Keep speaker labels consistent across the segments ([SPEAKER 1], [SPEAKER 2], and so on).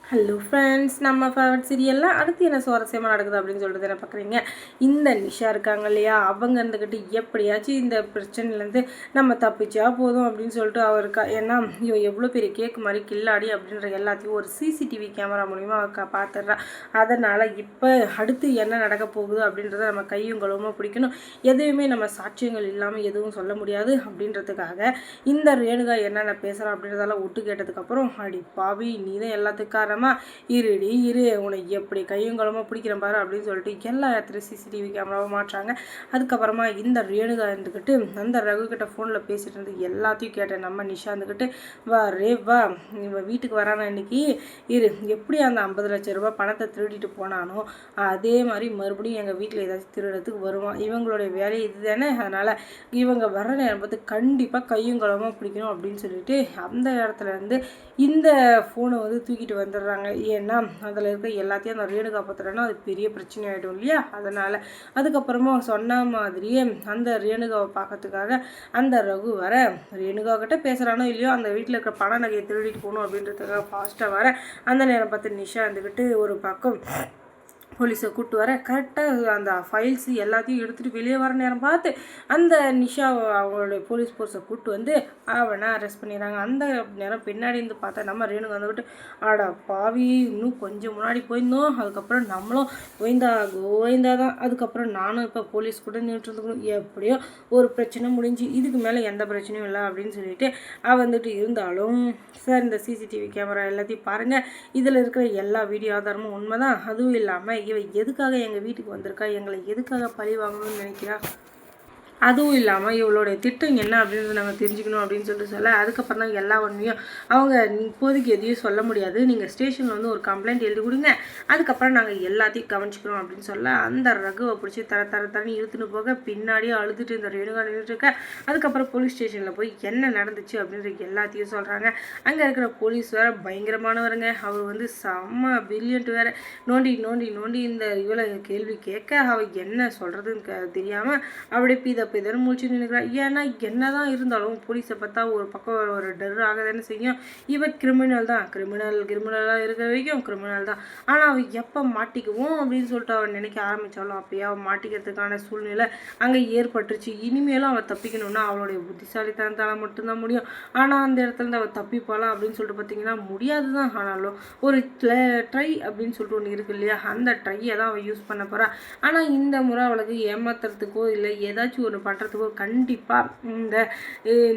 [SPEAKER 1] Hello friends, நம்ம favourite சீரியல்லாம் அடுத்து என்ன சுவாரஸ்யமாக நடக்குது அப்படின்னு சொல்லிட்டு என்ன பார்க்குறீங்க. இந்த நிஷா இருக்காங்க இல்லையா, அவங்க இருந்துக்கிட்டு எப்படியாச்சும் இந்த பிரச்சனையிலேருந்து நம்ம தப்பிச்சா போதும் அப்படின்னு சொல்லிட்டு அவருக்கா. ஏன்னா இவன் எவ்வளோ பெரிய கேக்கு மாதிரி கில்லாடி அப்படின்ற எல்லாத்தையும் ஒரு சிசிடிவி கேமரா மூலிமா பார்த்துடுறா. அதனால் இப்போ அடுத்து என்ன நடக்க போகுது அப்படின்றத நம்ம கையும் கழுவமாக பிடிக்கணும். எதுவுமே நம்ம சாட்சியங்கள் இல்லாமல் எதுவும் சொல்ல முடியாது அப்படின்றதுக்காக இந்த ரேணுகா என்னென்ன பேசுகிறான் அப்படின்றதெல்லாம் ஒட்டு கேட்டதுக்கப்புறம், அடி பாவி நீ தான் எல்லாத்துக்கார இருடி இரு உன்னை எப்படி கையங்கலமாக பிடிக்கிறேன் பாரு அப்படின்னு சொல்லிட்டு எல்லா இடத்துலையும் சிசிடிவி கேமராவை மாட்டுறாங்க. அதுக்கப்புறமா இந்த ரேணுகா இருந்துக்கிட்டு அந்த ரகு கிட்ட ஃபோனில் பேசிட்டு இருந்து எல்லாத்தையும் கேட்டேன். நம்ம நிஷா இருந்துக்கிட்டு வா இவன் வீட்டுக்கு வரானா இன்னைக்கு இரு, எப்படி அந்த 50 லட்சம் ரூபாய் பணத்தை திருடிட்டு போனானோ அதே மாதிரி மறுபடியும் எங்கள் வீட்டில் ஏதாச்சும் திருடுறதுக்கு வருவான். இவங்களுடைய வேலை இது தானே, அதனால் இவங்க வர நேரம் பார்த்து கண்டிப்பாக கையங்கலமாக பிடிக்கணும் அப்படின்னு சொல்லிட்டு அந்த இடத்துல இருந்து இந்த ஃபோனை தூக்கிட்டு வந்துடுறாங்க. ஏன்னா அதில் இருக்க எல்லாத்தையும் அந்த ரேணுகா பார்த்துட்டோன்னா அது பெரிய பிரச்சனை ஆகிடும் இல்லையா. அதனால் அதுக்கப்புறமா சொன்ன மாதிரியே அந்த ரேணுகாவை பார்க்கறதுக்காக அந்த ரகு வர ரேணுகா கிட்ட பேசுகிறானோ இல்லையோ அந்த வீட்டில் இருக்கிற பண நகையை திருடிட்டு போகணும் அப்படின்றதுக்காக ஃபாஸ்ட்டாக வர அந்த நேரம் பார்த்து நிஷா இருந்துக்கிட்டு ஒரு பக்கம் போலீஸை கூப்பிட்டு வர கரெக்டாக அந்த ஃபைல்ஸ் எல்லாத்தையும் எடுத்துகிட்டு வெளியே வர நேரம் பார்த்து அந்த நிஷா அவங்களுடைய போலீஸ் ஃபோர்ஸை கூப்பிட்டு வந்து அவனை அரெஸ்ட் பண்ணிடுறாங்க. அந்த நேரம் பின்னாடி இருந்து பார்த்தா நம்ம ரேணுக்கு வந்துக்கிட்டு ஆடா பாவி இன்னும் கொஞ்சம் முன்னாடி போயிருந்தோம், அதுக்கப்புறம் நம்மளும் கோவிந்தா தான், அதுக்கப்புறம் நானும் இப்போ போலீஸ் கூட நின்றுட்டு இருந்துக்கணும், எப்படியோ ஒரு பிரச்சனை முடிஞ்சு இதுக்கு மேலே எந்த பிரச்சனையும் இல்லை அப்படின்னு சொல்லிட்டு வந்துட்டு இருந்தாலும் சார் இந்த சிசிடிவி கேமரா எல்லாத்தையும் பாருங்கள், இதில் இருக்கிற எல்லா வீடியோ ஆதாரமும் உண்மை தான், அதுவும் இல்லாமல் இவ எதுக்காக எங்கள் வீட்டுக்கு வந்திருக்கா, எங்களை எதுக்காக பழி வாங்கணும்னு நினைக்கிறா, அதுவும் இல்லாமல் இவளுடைய திட்டம் என்ன அப்படின்றத நாங்கள் தெரிஞ்சுக்கணும் அப்படின்னு சொல்லிட்டு சொல்ல அதுக்கப்புறம் தான் எல்லா உண்மையும் அவங்க இப்போதைக்கு எதையும் சொல்ல முடியாது, நீங்கள் ஸ்டேஷனில் ஒரு கம்ப்ளைண்ட் எழுதி கொடுங்க, அதுக்கப்புறம் நாங்கள் எல்லாத்தையும் கவனிச்சிக்கிறோம் அப்படின்னு சொல்ல அந்த ரகுவை பிடிச்சி தரன்னு இழுத்துன்னு போக பின்னாடியே அழுதுட்டு இந்த ரேணுகா நின்றுட்டுருக்க. அதுக்கப்புறம் போலீஸ் ஸ்டேஷனில் போய் என்ன நடந்துச்சு அப்படின்ற எல்லாத்தையும் சொல்கிறாங்க. அங்கே இருக்கிற போலீஸ் வேறு பயங்கரமானவருங்க, அவர் செம்ம பிரில்லியன்ட் வேறு, நோண்டி நோண்டி நோண்டி இந்த இவளை கேள்வி கேட்க அவள் என்ன சொல்கிறதுன்னு தெரியாமல் அப்படியே இதன்னு முடிச்சு நினைக்கிறேன். ஏன்னா என்னதான் இருந்தாலும் போலீஸை பார்த்தா ஒரு பக்கம் ஒரு டர் ஆகதானே செய்யும். இவன் கிரிமினலாக இருக்கிற வரைக்கும் கிரிமினல் தான், ஆனால் அவன் எப்போ மாட்டிக்குவோம் அப்படின்னு சொல்லிட்டு அவன் நினைக்க ஆரம்பித்தாலும் அப்பயே அவன் மாட்டிக்கிறதுக்கான சூழ்நிலை அங்கே ஏற்பட்டுருச்சு. இனிமேலும் அவள் தப்பிக்கணும்னா அவளுடைய புத்திசாலித்தனத்தால் மட்டும்தான் முடியும். ஆனால் அந்த இடத்துல அவள் தப்பிப்பாளா அப்படின்னு சொல்லிட்டு பார்த்தீங்கன்னா முடியாது தான். ஆனாலும் ஒரு ட்ரை அப்படின்னு சொல்லிட்டு ஒன்று இருக்கு இல்லையா, அந்த ட்ரையை தான் அவள் யூஸ் பண்ண போகிறா. ஆனால் இந்த முறை அவளுக்கு ஏமாத்துறதுக்கோ இல்லை ஏதாச்சும் ஒரு பண்ணுறதுக்கோ கண்டிப்பாக இந்த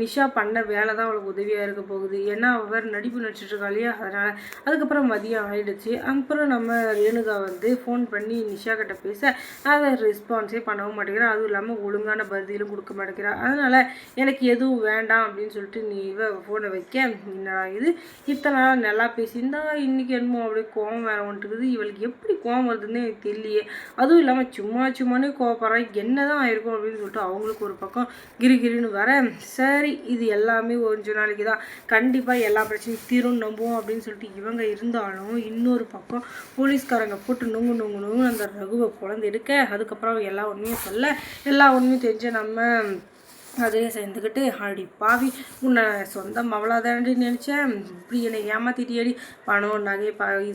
[SPEAKER 1] நிஷா பண்ண வேலை தான் அவளுக்கு உதவியாக இருக்க போகுது. ஏன்னா அவள் வேறு நடிப்பு நடிச்சிட்ருக்கா இல்லையா, அதனால். அதுக்கப்புறம் மதியம் ஆகிடுச்சு. அப்புறம் நம்ம ரேணுகா ஃபோன் பண்ணி நிஷா கிட்ட பேச அதை ரெஸ்பான்ஸே பண்ணவும் மாட்டேங்கிறா, அதுவும் இல்லாமல் ஒழுங்கான பதிலும் கொடுக்க மாட்டேங்கிறா. அதனால் எனக்கு எதுவும் வேண்டாம் அப்படின்னு சொல்லிட்டு நீ ஃபோனை வைக்க என்னடா இது இத்தனை நாள் நல்லா பேசியிருந்தா இன்றைக்கி என்னமோ அப்படியே கோவம் வேறு வந்துட்டுக்குது, இவளுக்கு எப்படி கோவம் வருதுன்னு எனக்கு தெரியலையே, அதுவும் இல்லாமல் சும்மானே கோவப்படுறா, என்ன தான் ஆயிருக்கும் அப்படின்னு சொல்லிட்டு அவங்களுக்கு ஒரு பக்கம் கிரிகிரின்னு வர சரி இது எல்லாமே கொஞ்ச நாளைக்கு தான், கண்டிப்பாக எல்லா பிரச்சனையும் தீரும் நம்புவோம் அப்படின்னு சொல்லிட்டு இவங்க இருந்தாலும் இன்னொரு பக்கம் போலீஸ்காரங்க போட்டு நொங்கு அந்த ரகுவை குழந்தை எடுக்க அதுக்கப்புறம் எல்லா உண்மையும் சொல்ல எல்லா உண்மையும் தெரிஞ்ச நம்ம அதே சேர்ந்துக்கிட்டு அடி பாவி உன்னை சொந்தம் அவ்வளோதாண்டி நினச்சேன், இப்படி என்னை ஏமாத்திட்டியடி, பணம் நகை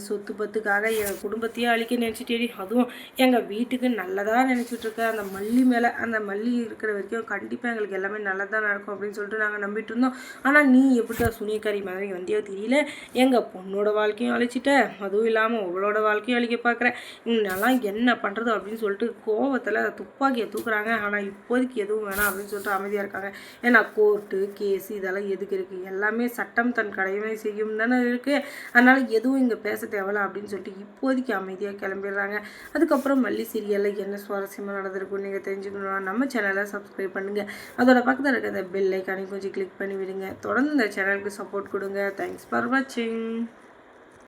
[SPEAKER 1] சொத்து பத்துக்காக எங்கள் குடும்பத்தையே அழிக்க நினச்சிட்டேடி, அதுவும் எங்கள் வீட்டுக்கு நல்லதாக நினச்சிட்ருக்க, அந்த மல்லி மேலே அந்த மல்லி இருக்கிற வரைக்கும் கண்டிப்பாக எங்களுக்கு எல்லாமே நல்லதாக நடக்கும் அப்படின்னு சொல்லிட்டு நாங்கள் நம்பிட்டு இருந்தோம். ஆனால் நீ எப்படிடா சுனியக்காரி மாதிரி வந்தியோ தெரியல, எங்கள் பொண்ணோட வாழ்க்கையும் அழிச்சிட்ட, அதுவும் இல்லாமல் அவளோட வாழ்க்கையும் அழிக்க பார்க்குறேன், இன்னெல்லாம் என்ன பண்ணுறது அப்படின்னு சொல்லிட்டு கோவத்தில் துப்பாக்கியை தூக்குறாங்க. ஆனால் இப்போதைக்கு எதுவும் வேணாம் அப்படின்னு சொல்லிட்டு இருக்காங்க. ஏன்னா கோர்ட்டு கேஸ் இதெல்லாம் எதுக்கு இருக்குது, எல்லாமே சட்டம் தன் கடமை செய்யும் தானே இருக்குது, அதனால் எதுவும் இங்கே பேச தேவையில்ல அப்படின்னு சொல்லிட்டு இப்போதைக்கு அமைதியாக கிளம்பிடுறாங்க. அதுக்கப்புறம் மல்லி சீரியலில் என்ன சுவாரஸ்யமாக நடந்திருக்குன்னு நீங்கள் தெரிஞ்சுக்கணும்னா நம்ம சேனலை சப்ஸ்கிரைப் பண்ணுங்கள், அதோட பக்கத்தில் இருக்க அந்த பெல் ஐக்கானையும் கொஞ்சம் கிளிக் பண்ணி விடுங்க. தொடர்ந்து இந்த சேனலுக்கு சப்போர்ட் கொடுங்க. தேங்க்ஸ் ஃபார் வாட்சிங்.